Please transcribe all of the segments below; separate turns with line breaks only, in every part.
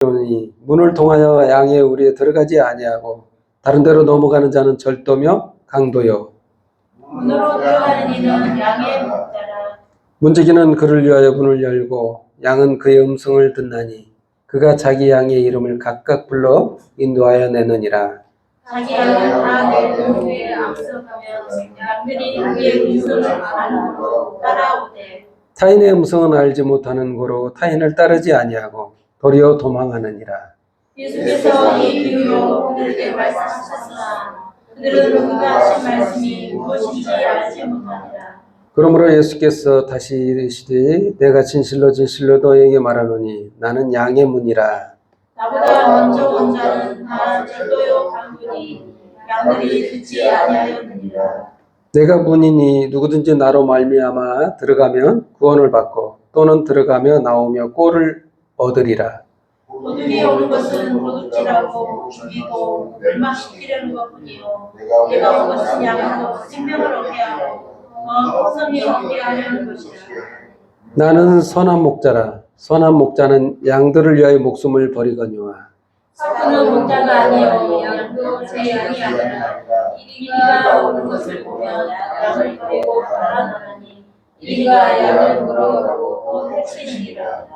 니 문을 통하여 양의 우리에 들어가지 아니하고 다른 데로 넘어가는 자는 절도며 강도요.
문으로 들어가는 이는 양의 목자라.
문지기는 그를 위하여 문을 열고 양은 그의 음성을 듣나니 그가 자기 양의 이름을 각각 불러 인도하여 내느니라.
자기 양은 다 내 뒤에 앞서가며 양들이 그의 음성을 알므로 따라오되
타인의 음성은 알지 못하는 고로 타인을 따르지 아니하고 도리어 도망하느니라.
예수께서 이 비유로 그들에게 말씀하셨으나 그들은 그가 하신 말씀이 무엇인지 알지 못하니라.
그러므로 예수께서 다시 이르시되 내가 진실로 진실로 너에게 말하노니 나는 양의 문이라.
나보다 먼저 온 자는 다 절도요 강도니 양들이 듣지 아니하였느니라.
내가 문이니 누구든지 나로 말미암아 들어가면 구원을 받고 또는 들어가며 나오며 꼴을 얻으리라.
도둑이 오는 것은 도둑질하고 죽이고 멸망시키려는 것뿐이요 내가 온 것은 양으로 생명을 얻게 하고 풍성히 얻게 하려는 것이라.
나는 선한 목자라. 선한 목자는 양들을 위하여 목숨을 버리거니와
그는 목자가 아니요 양도 제 양이 아니라 이리가 오는 것을 보면 양을 버리고 달아나니 이리가 양을 물어가고 또 해치니라.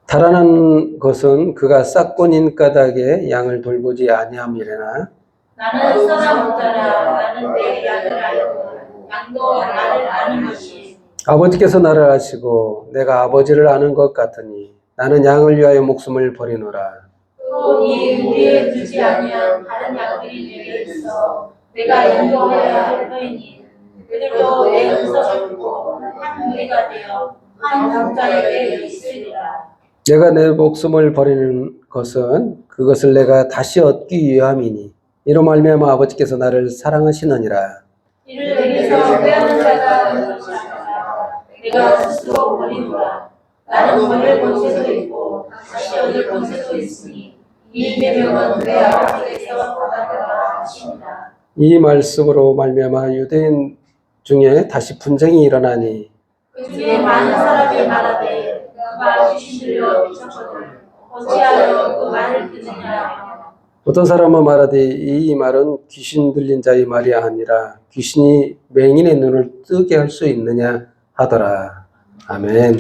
달아난 것은 그가 싹곤인 까닭에 양을 돌보지 아니함이래나.
나는 선한 목자라. 나는 내 양을 알고 양도 나를 아는 것이
아버지께서 나를 아시고 내가 아버지를 아는 것 같으니 나는 양을 위하여 목숨을 버리노라.
또 이 우리에 두지 아니한 다른 양들이 내게 있어 내가 인도하여야 할 터이니 그들도 내 음성을 듣고 한 무리가 되어 한 목자에게 있으리라.
내가 내 목숨을 버리는 것은 그것을 내가 다시 얻기 위함이니 이로 말미암아 아버지께서 나를 사랑하시느니라.
이를 내게서 빼앗는 자가 없이 아니라 내가 스스로 버리노라. 나는 버릴 권세도 있고 다시 얻을 권세도 있으니 이 계명은 내 아버지께서 받아들라 하시니라.
이 말씀으로 말미암아 유대인 중에 다시 분쟁이 일어나니
그 중에 많은 사람이 말하되 그가 귀신 들려 미쳤거든 어찌하여 그 말을 듣느냐.
어떤 사람은 말하되 이 말은 귀신 들린 자의 말이 아니라 귀신이 맹인의 눈을 뜨게 할 수 있느냐 하더라. 아멘.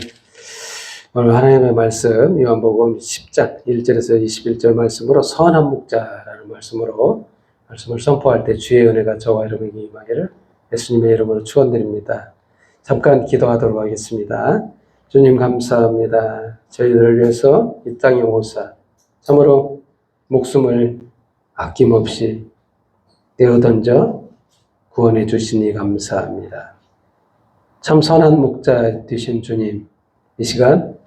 오늘 하나님의 말씀 요한복음 10장 1절에서 21절 말씀으로 선한 목자라는 말씀으로 말씀을 선포할 때 주의 은혜가 저와 여러분에게 임하기를 예수님의 이름으로 축원드립니다. 잠깐 기도하도록 하겠습니다. 주님 감사합니다. 저희들을 위해서 이 땅에 오사 참으로 목숨을 아낌없이 떼어던져 구원해 주시니 감사합니다. 참 선한 목자 되신 주님, 이 시간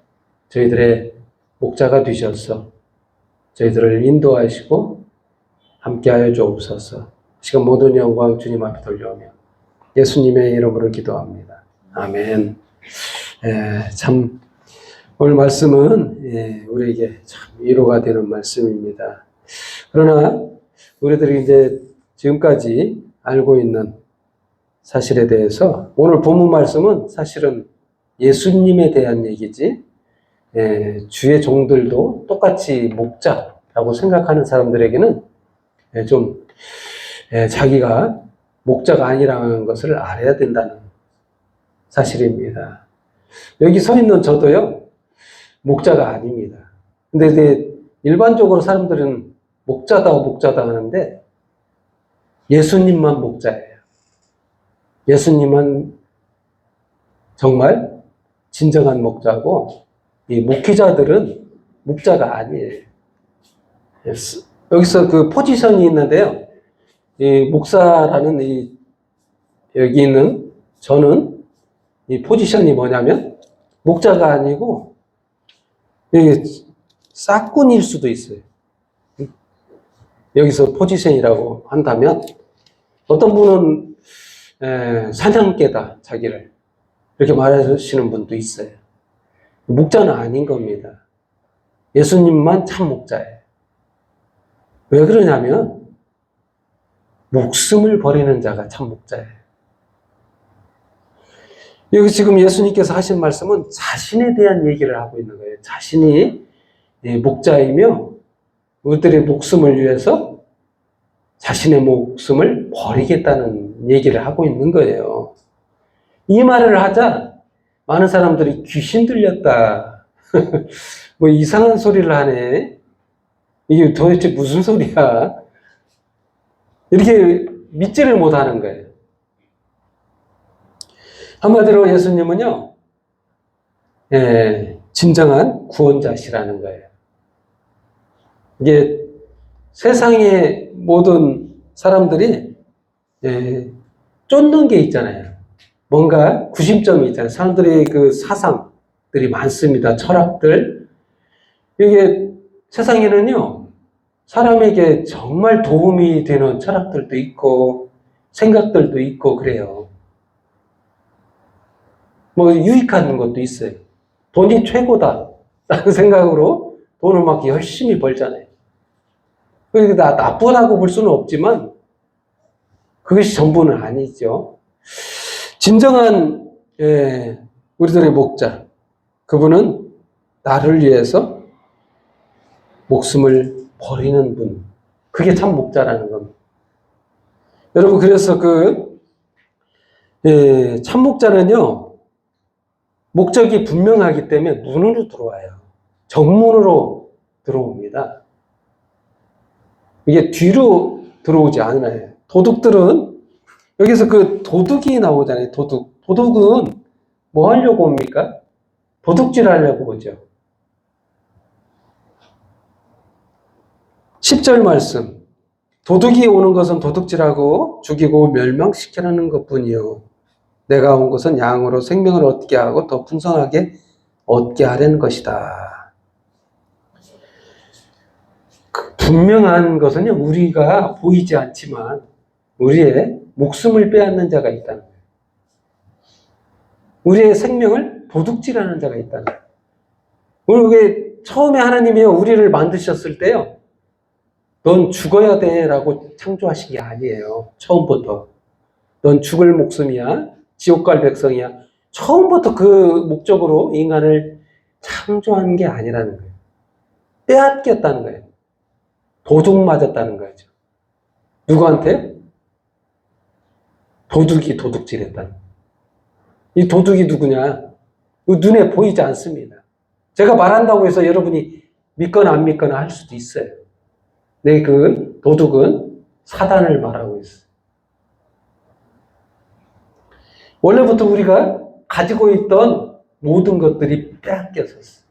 저희들의 목자가 되셔서 저희들을 인도하시고 함께하여 주옵소서. 이 시간 모든 영광 주님 앞에 돌려오며 예수님의 이름으로 기도합니다. 아멘. 참 오늘 말씀은 우리에게 참 위로가 되는 말씀입니다. 그러나 우리들이 이제 지금까지 알고 있는 사실에 대해서 오늘 본문 말씀은 사실은 예수님에 대한 얘기지 주의 종들도 똑같이 목자라고 생각하는 사람들에게는 좀 자기가 목자가 아니라는 것을 알아야 된다는 사실입니다. 여기 서 있는 저도요 목자가 아닙니다. 근데 이제 일반적으로 사람들은 목자다 하는데 예수님만 목자예요. 예수님은 정말 진정한 목자고 이 목회자들은 목자가 아니에요. 여기서 그 포지션이 있는데요. 이 목사라는 여기 있는 저는 이 포지션이 뭐냐면 목자가 아니고 싹꾼일 수도 있어요. 여기서 포지션이라고 한다면 어떤 분은 사냥개다 자기를 이렇게 말하시는 분도 있어요. 목자는 아닌 겁니다. 예수님만 참 목자예요. 왜 그러냐면 목숨을 버리는 자가 참 목자예요. 여기 지금 예수님께서 하신 말씀은 자신에 대한 얘기를 하고 있는 거예요. 자신이 목자이며 우리들의 목숨을 위해서 자신의 목숨을 버리겠다는 얘기를 하고 있는 거예요. 이 말을 하자 많은 사람들이 귀신 들렸다. 뭐 이상한 소리를 하네. 이게 도대체 무슨 소리야? 이렇게 믿지를 못하는 거예요. 한마디로 예수님은요, 진정한 구원자시라는 거예요. 이게 세상의 모든 사람들이 쫓는 게 있잖아요. 뭔가 구심점이 있잖아요. 사람들이 그 사상들이 많습니다. 철학들. 이게 세상에는요, 사람에게 정말 도움이 되는 철학들도 있고, 생각들도 있고, 그래요. 뭐, 유익한 것도 있어요. 돈이 최고다. 라는 생각으로 돈을 막 열심히 벌잖아요. 그러니까 나쁘다고 볼 수는 없지만, 그것이 전부는 아니죠. 진정한, 우리들의 목자. 그분은 나를 위해서 목숨을 버리는 분. 그게 참 목자라는 겁니다. 여러분, 그래서 참 목자는요, 목적이 분명하기 때문에 문으로 들어와요. 정문으로 들어옵니다. 이게 뒤로 들어오지 않아요. 도둑들은, 여기서 그 도둑이 나오잖아요. 도둑은 뭐 하려고 옵니까? 도둑질 하려고 오죠. 10절 말씀. 도둑이 오는 것은 도둑질하고 죽이고 멸망시키라는 것뿐이요. 내가 온 것은 양으로 생명을 얻게 하고 더 풍성하게 얻게 하려는 것이다. 분명한 것은요, 우리가 보이지 않지만 우리의 목숨을 빼앗는 자가 있다는 거예요. 우리의 생명을 도둑질하는 자가 있다는 거예요. 우리 처음에 하나님이 우리를 만드셨을 때요, 넌 죽어야 돼 라고 창조하신 게 아니에요. 처음부터. 넌 죽을 목숨이야. 지옥 갈 백성이야. 처음부터 그 목적으로 인간을 창조한 게 아니라는 거예요. 빼앗겼다는 거예요. 도둑 맞았다는 거죠. 누구한테? 도둑이 도둑질했다는 거예요. 이 도둑이 누구냐? 눈에 보이지 않습니다. 제가 말한다고 해서 여러분이 믿거나 안 믿거나 할 수도 있어요. 네, 그 도둑은 사단을 말하고 있어요. 원래부터 우리가 가지고 있던 모든 것들이 빼앗겼었어.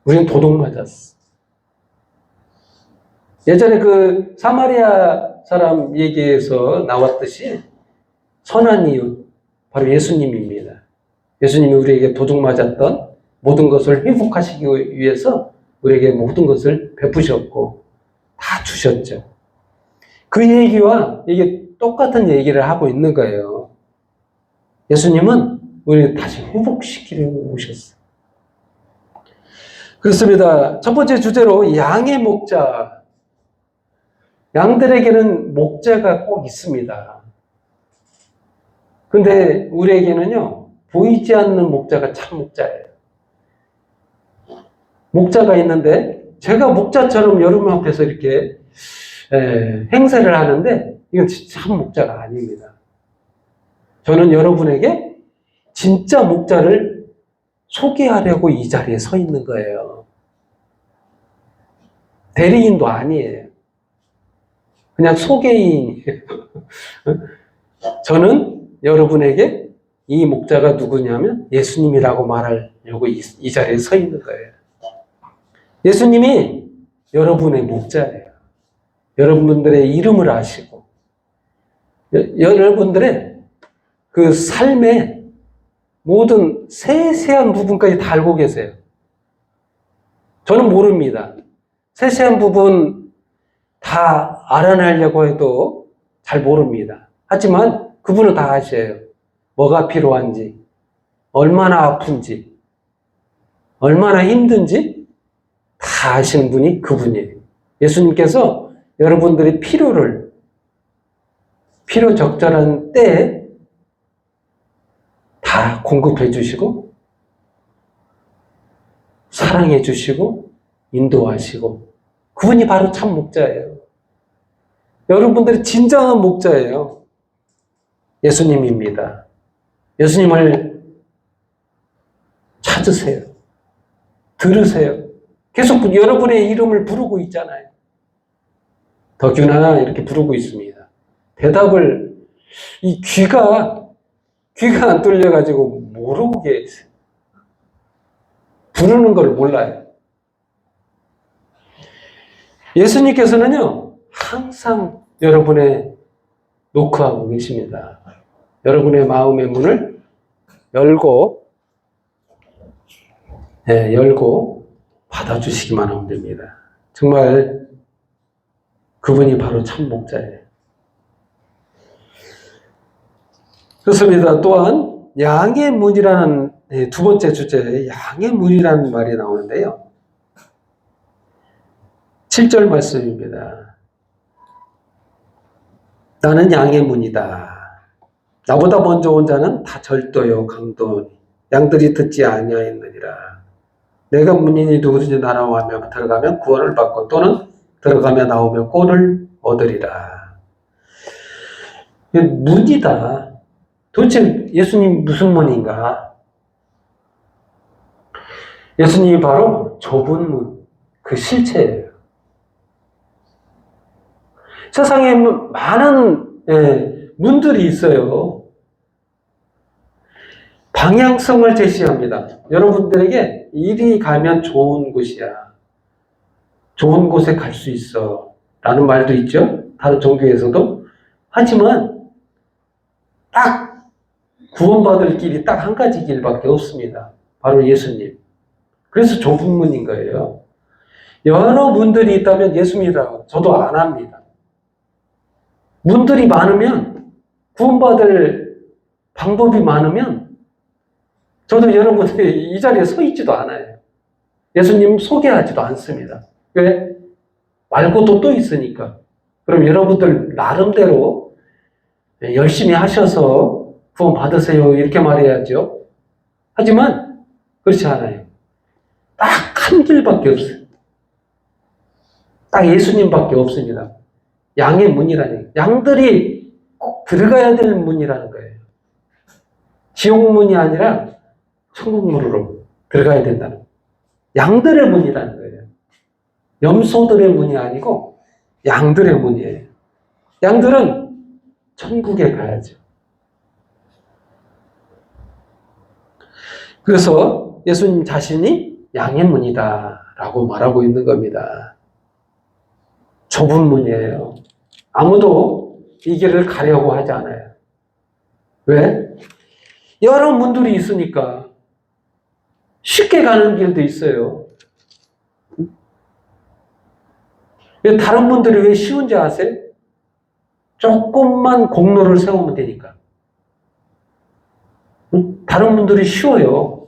우리는 도둑 맞았어. 예전에 그 사마리아 사람 얘기에서 나왔듯이 선한 이웃, 바로 예수님입니다. 예수님이 우리에게 도둑 맞았던 모든 것을 회복하시기 위해서 우리에게 모든 것을 베푸셨고 다 주셨죠. 그 얘기와 이게 똑같은 얘기를 하고 있는 거예요. 예수님은 우리를 다시 회복시키려고 오셨어요. 그렇습니다. 첫 번째 주제로 양의 목자. 양들에게는 목자가 꼭 있습니다. 근데 우리에게는요, 보이지 않는 목자가 참 목자예요. 목자가 있는데, 제가 목자처럼 여러분 앞에서 이렇게 행세를 하는데, 이건 참 목자가 아닙니다. 저는 여러분에게 진짜 목자를 소개하려고 이 자리에 서 있는 거예요. 대리인도 아니에요. 그냥 소개인이에요. 저는 여러분에게 이 목자가 누구냐면 예수님이라고 말하려고 이 자리에 서 있는 거예요. 예수님이 여러분의 목자예요. 여러분들의 이름을 아시고 여러분들의 그 삶의 모든 세세한 부분까지 다 알고 계세요. 저는 모릅니다. 세세한 부분 다 알아내려고 해도 잘 모릅니다. 하지만 그분은 다 아셔요. 뭐가 필요한지, 얼마나 아픈지, 얼마나 힘든지 다 아시는 분이 그분이에요. 예수님께서 여러분들의 필요 적절한 때에 다 공급해 주시고, 사랑해 주시고, 인도하시고 그분이 바로 참 목자예요. 여러분들이 진정한 목자예요. 예수님입니다. 예수님을 찾으세요. 들으세요. 계속 여러분의 이름을 부르고 있잖아요. 덕균아 이렇게 부르고 있습니다. 대답을 이 귀가 안 뚫려가지고 모르고 계세요. 부르는 걸 몰라요. 예수님께서는요 항상 여러분의 노크하고 계십니다. 여러분의 마음의 문을 열고 받아주시기만 하면 됩니다. 정말 그분이 바로 참 목자예요. 그렇습니다. 또한 양의 문이라는 두 번째 주제에 양의 문이라는 말이 나오는데요. 7절 말씀입니다. 나는 양의 문이다. 나보다 먼저 온 자는 다 절도요 강도니 양들이 듣지 아니하였느니라. 내가 문이니 누구든지 나라고 하며 들어가면 구원을 받고 또는 들어가며 나오며 꼴을 얻으리라. 문이다. 도대체 예수님 무슨 문인가? 예수님이 바로 좁은 문, 그 실체예요. 세상에 많은 문들이 있어요. 방향성을 제시합니다. 여러분들에게 이리 가면 좋은 곳이야. 좋은 곳에 갈 수 있어. 라는 말도 있죠. 다른 종교에서도. 하지만 딱 구원받을 길이 딱 한 가지 길밖에 없습니다. 바로 예수님. 그래서 좁은 문인 거예요. 여러 문들이 있다면 예수님이라고 저도 안 합니다. 문들이 많으면 구원받을 방법이 많으면 저도 여러분들이 이 자리에 서 있지도 않아요. 예수님 소개하지도 않습니다. 왜? 말고도 또 있으니까. 그럼 여러분들 나름대로 열심히 하셔서 구원 받으세요 이렇게 말해야죠. 하지만 그렇지 않아요. 딱 한 길밖에 없어요. 딱 예수님밖에 없습니다. 양의 문이라니. 양들이 꼭 들어가야 될 문이라는 거예요. 지옥문이 아니라 천국문으로 들어가야 된다는 거예요. 양들의 문이라는 거예요. 염소들의 문이 아니고 양들의 문이에요. 양들은 천국에 가야죠. 그래서 예수님 자신이 양의 문이다 라고 말하고 있는 겁니다. 좁은 문이에요. 아무도 이 길을 가려고 하지 않아요. 왜? 여러 문들이 있으니까 쉽게 가는 길도 있어요. 다른 분들이 왜 쉬운지 아세요? 조금만 공로를 세우면 되니까. 다른 분들이 쉬워요.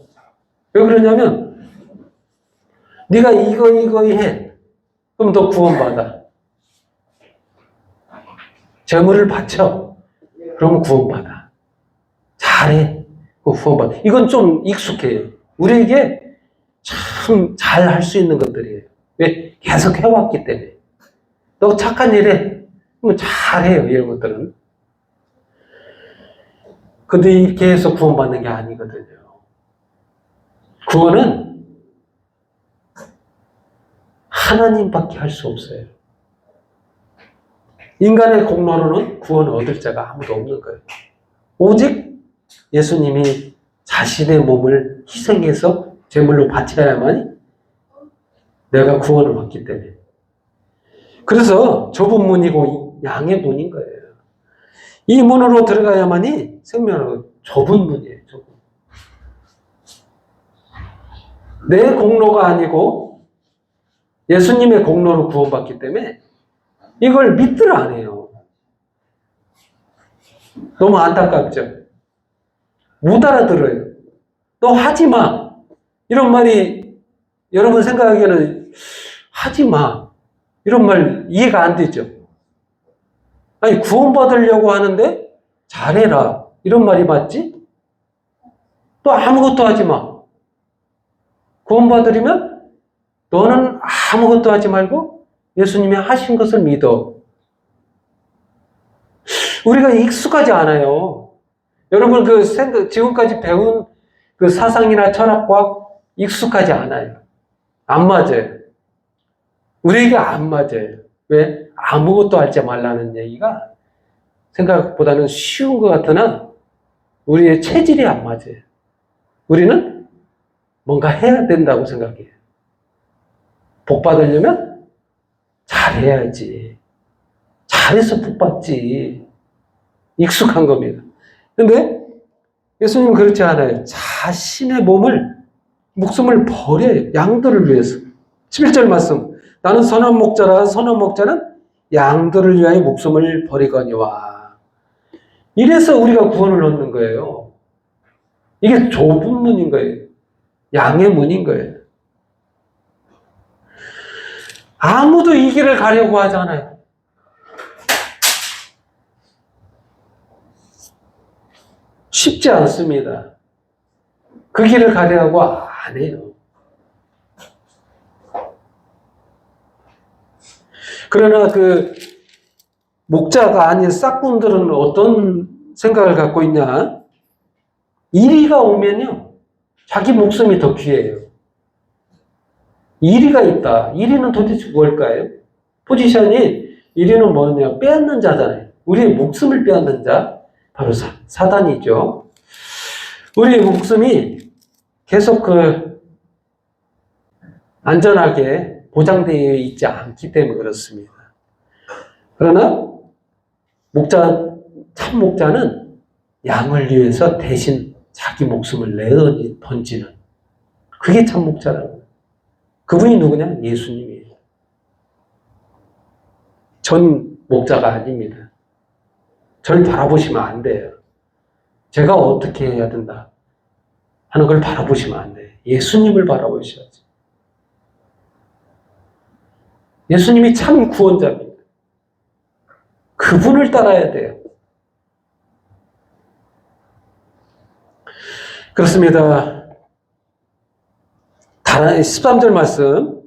왜 그러냐면 네가 이거 해. 그럼 너 구원받아. 재물을 바쳐. 그럼 구원받아. 잘해. 구원받아. 이건 좀 익숙해요. 우리에게 참 잘 할 수 있는 것들이에요. 왜? 계속 해왔기 때문에. 너 착한 일 해. 그럼 잘해요. 이런 것들은. 근데 이렇게 해서 구원받는 게 아니거든요. 구원은 하나님밖에 할 수 없어요. 인간의 공로로는 구원을 얻을 자가 아무도 없는 거예요. 오직 예수님이 자신의 몸을 희생해서 제물로 바쳐야만 내가 구원을 받기 때문에. 그래서 좁은 문이고 양의 문인 거예요. 이 문으로 들어가야만이 생명으로 좁은 문이에요. 좁은. 내 공로가 아니고 예수님의 공로로 구원받기 때문에 이걸 믿들 안 해요. 너무 안타깝죠? 못 알아들어요. 너 하지 마. 이런 말이 여러분 생각하기에는 하지 마. 이런 말 이해가 안 되죠? 아니, 구원받으려고 하는데 잘해라. 이런 말이 맞지? 또 아무것도 하지 마. 구원받으려면 너는 아무것도 하지 말고 예수님이 하신 것을 믿어. 우리가 익숙하지 않아요. 여러분 지금까지 배운 그 사상이나 철학과 익숙하지 않아요. 안 맞아요. 우리에게 안 맞아요. 왜? 아무것도 하지 말라는 얘기가 생각보다는 쉬운 것 같으나 우리의 체질이 안 맞아요. 우리는 뭔가 해야 된다고 생각해요. 복 받으려면 잘해야지. 잘해서 복 받지. 익숙한 겁니다. 근데 예수님은 그렇지 않아요. 자신의 목숨을 버려요. 양들을 위해서. 11절 말씀. 나는 선한 목자라. 선한 목자는 양들을 위하여 목숨을 버리거니와. 이래서 우리가 구원을 얻는 거예요. 이게 좁은 문인 거예요. 양의 문인 거예요. 아무도 이 길을 가려고 하잖아요. 쉽지 않습니다. 그 길을 가려고 안 해요. 그러나 그 목자가 아닌 싹군들은 어떤 생각을 갖고 있냐? 이리가 오면요, 자기 목숨이 더 귀해요. 이리가 있다. 이리는 도대체 뭘까요? 포지션이, 이리는 뭐냐? 빼앗는 자잖아요. 우리의 목숨을 빼앗는 자, 바로 사단이죠. 우리의 목숨이 계속 안전하게 보장되어 있지 않기 때문에 그렇습니다. 그러나 참 목자는 양을 위해서 대신 자기 목숨을 내던지는, 그게 참 목자라는 거예요. 그분이 누구냐? 예수님이에요. 전 목자가 아닙니다. 저를 바라보시면 안 돼요. 제가 어떻게 해야 된다 하는 걸 바라보시면 안 돼요. 예수님을 바라보셔야지. 예수님이 참 구원자입니다. 그분을 따라야 돼요. 그렇습니다. 13절 말씀.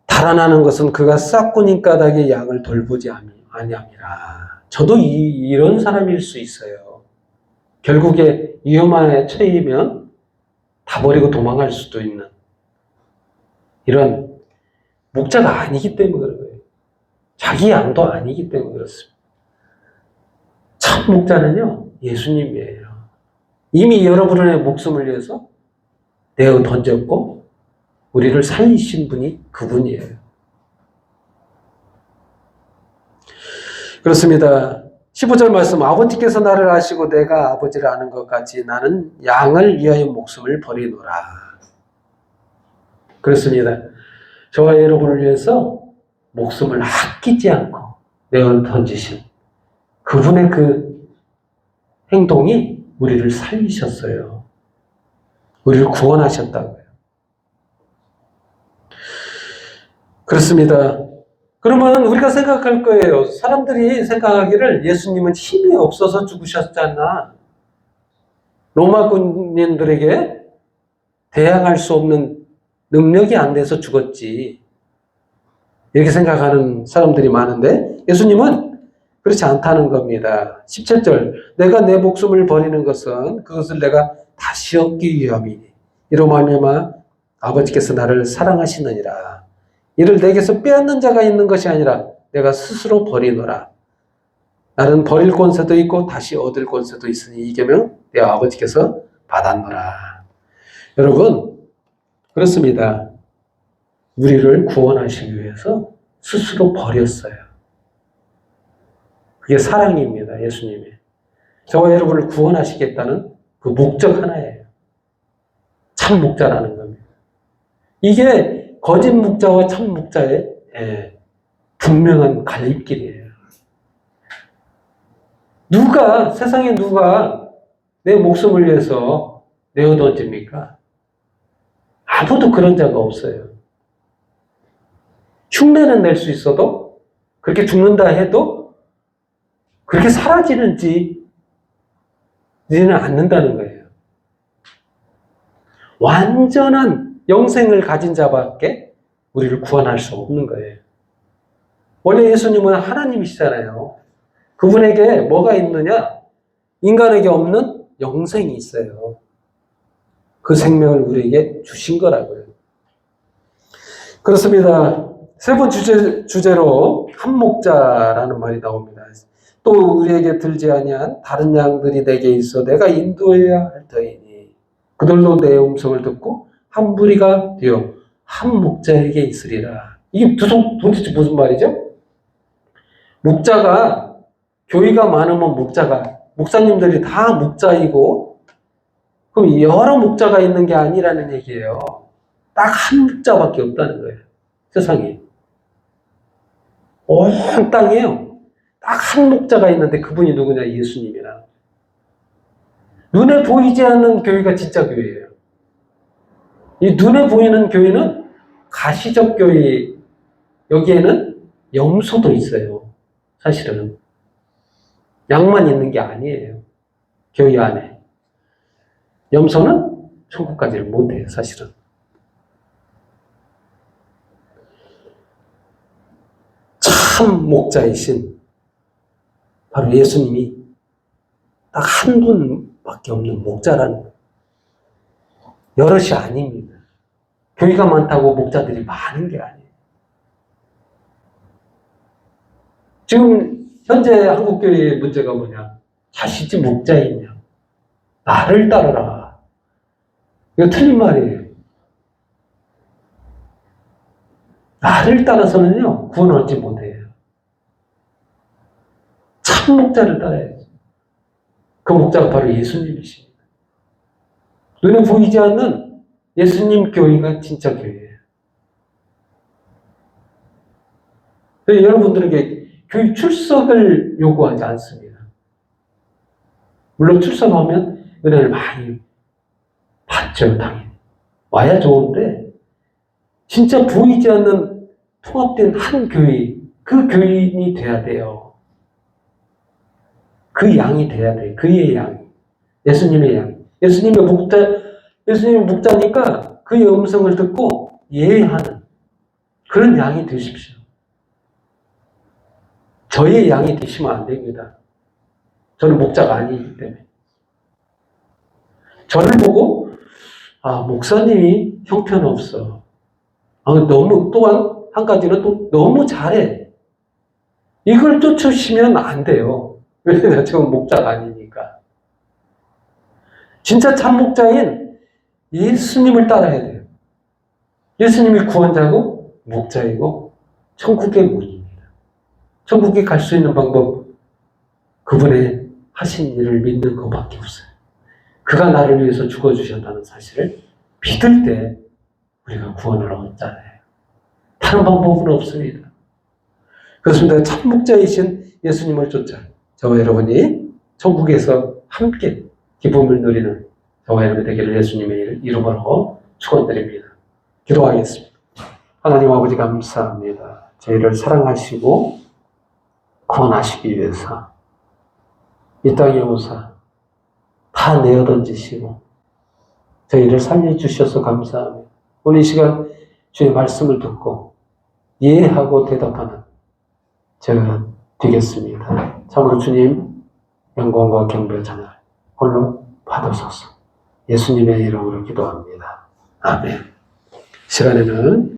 달아나는 것은 그가 싹군인 까닭에 양을 돌보지 아니함이라. 저도 이런 사람일 수 있어요. 결국에 위험에 처해면 다 버리고 도망갈 수도 있는 이런 목자가 아니기 때문에 그런 거예요. 자기 양도 아니기 때문에 그렇습니다. 참 목자는요, 예수님이에요. 이미 여러분의 목숨을 위해서 내어 던졌고 우리를 살리신 분이 그분이에요. 그렇습니다. 15절 말씀, 아버지께서 나를 아시고 내가 아버지를 아는 것 같이 나는 양을 위하여 목숨을 버리노라. 그렇습니다. 저와 여러분을 위해서 목숨을 아끼지 않고 내어 던지신 그분의 그 행동이 우리를 살리셨어요. 우리를 구원하셨다고요. 그렇습니다. 그러면 우리가 생각할 거예요. 사람들이 생각하기를 예수님은 힘이 없어서 죽으셨잖아. 로마 군인들에게 대항할 수 없는 능력이 안 돼서 죽었지. 이렇게 생각하는 사람들이 많은데 예수님은 그렇지 않다는 겁니다. 17절, 내가 내 목숨을 버리는 것은 그것을 내가 다시 얻기 위함이니 이로 말미암아 아버지께서 나를 사랑하시느니라. 이를 내게서 빼앗는 자가 있는 것이 아니라 내가 스스로 버리노라. 나는 버릴 권세도 있고 다시 얻을 권세도 있으니 이 계명 내 아버지께서 받았노라. 여러분, 그렇습니다. 우리를 구원하시기 위해서 스스로 버렸어요. 그게 사랑입니다. 예수님이. 저와 여러분을 구원하시겠다는 그 목적 하나예요. 참 목자라는 겁니다. 이게 거짓 목자와 참 목자의 분명한 갈림길이에요. 세상에 누가 내 목숨을 위해서 내어 던집니까? 아무도 그런 자가 없어요. 흉내는 낼 수 있어도 그렇게 죽는다 해도 그렇게 사라지는지는 않는다는 거예요. 완전한 영생을 가진 자밖에 우리를 구원할 수 없는 거예요. 원래 예수님은 하나님이시잖아요. 그분에게 뭐가 있느냐? 인간에게 없는 영생이 있어요. 그 생명을 우리에게 주신 거라고요. 그렇습니다. 세 번째 주제로 한목자라는 말이 나옵니다. 또 우리에게 들지 아니한 다른 양들이 내게 있어 내가 인도해야 할 터이니 그들도 내 음성을 듣고 한 무리가 되어 한 목자에게 있으리라. 이게 도대체 무슨 말이죠? 목자가, 교회가 많으면 목사님들이 다 목자이고 그럼 여러 목자가 있는 게 아니라는 얘기예요. 딱 한 목자밖에 없다는 거예요. 세상에. 온 땅이에요. 딱 한 목자가 있는데 그분이 누구냐? 예수님이라. 눈에 보이지 않는 교회가 진짜 교회예요. 이 눈에 보이는 교회는 가시적 교회, 여기에는 염소도 있어요. 사실은. 양만 있는 게 아니에요. 교회 안에. 염소는 천국 가지를 못해요, 사실은. 참 목자이신 바로 예수님이 딱 한 분밖에 없는 목자라는 여럿이 아닙니다. 교회가 많다고 목자들이 많은 게 아니에요. 지금 현재 한국교회의 문제가 뭐냐? 자신이 목자이냐? 나를 따르라. 이거 틀린 말이에요. 나를 따라서는요, 구원 얻지 못해요. 참 목자를 따라야죠. 그 목자가 바로 예수님이십니다. 눈에 보이지 않는 예수님 교회가 진짜 교회예요. 여러분들에게 교회 출석을 요구하지 않습니다. 물론 출석하면 은혜를 많이 받죠, 당연히. 와야 좋은데, 진짜 보이지 않는 통합된 한 교회, 그 교인이 돼야 돼요. 그 양이 돼야 돼요. 그의 양. 예수님의 양. 예수님의 목자니까 그의 음성을 듣고 예하는 그런 양이 되십시오. 저의 양이 되시면 안 됩니다. 저는 목자가 아니기 때문에. 저를 보고, 목사님이 형편없어. 또한 한 가지는 또 너무 잘해. 이걸 쫓으시면 안 돼요. 왜냐면 저는 목자가 아니니까. 진짜 참 목자인 예수님을 따라야 돼요. 예수님이 구원자고 목자이고 천국의 문입니다. 천국에 갈 수 있는 방법, 그분의 하신 일을 믿는 것밖에 없어요. 그가 나를 위해서 죽어주셨다는 사실을 믿을 때 우리가 구원을 얻잖아요. 다른 방법은 없습니다. 그렇습니다. 참 목자이신 예수님을 쫓아 저와 여러분이 천국에서 함께 기쁨을 누리는 저와 여러분이 되기를 예수님의 이름으로 축원드립니다. 기도하겠습니다. 하나님 아버지 감사합니다. 저희를 사랑하시고 구원하시기 위해서 이 땅에 오사 다 내어던지시고 저희를 살려주셔서 감사합니다. 오늘 이 시간 주의 말씀을 듣고 이해하고 대답하는 제가 되겠습니다. 참으로 주님 영광과 경배 찬양 홀로 받으소서. 예수님의 이름으로 기도합니다. 아멘. 시간에는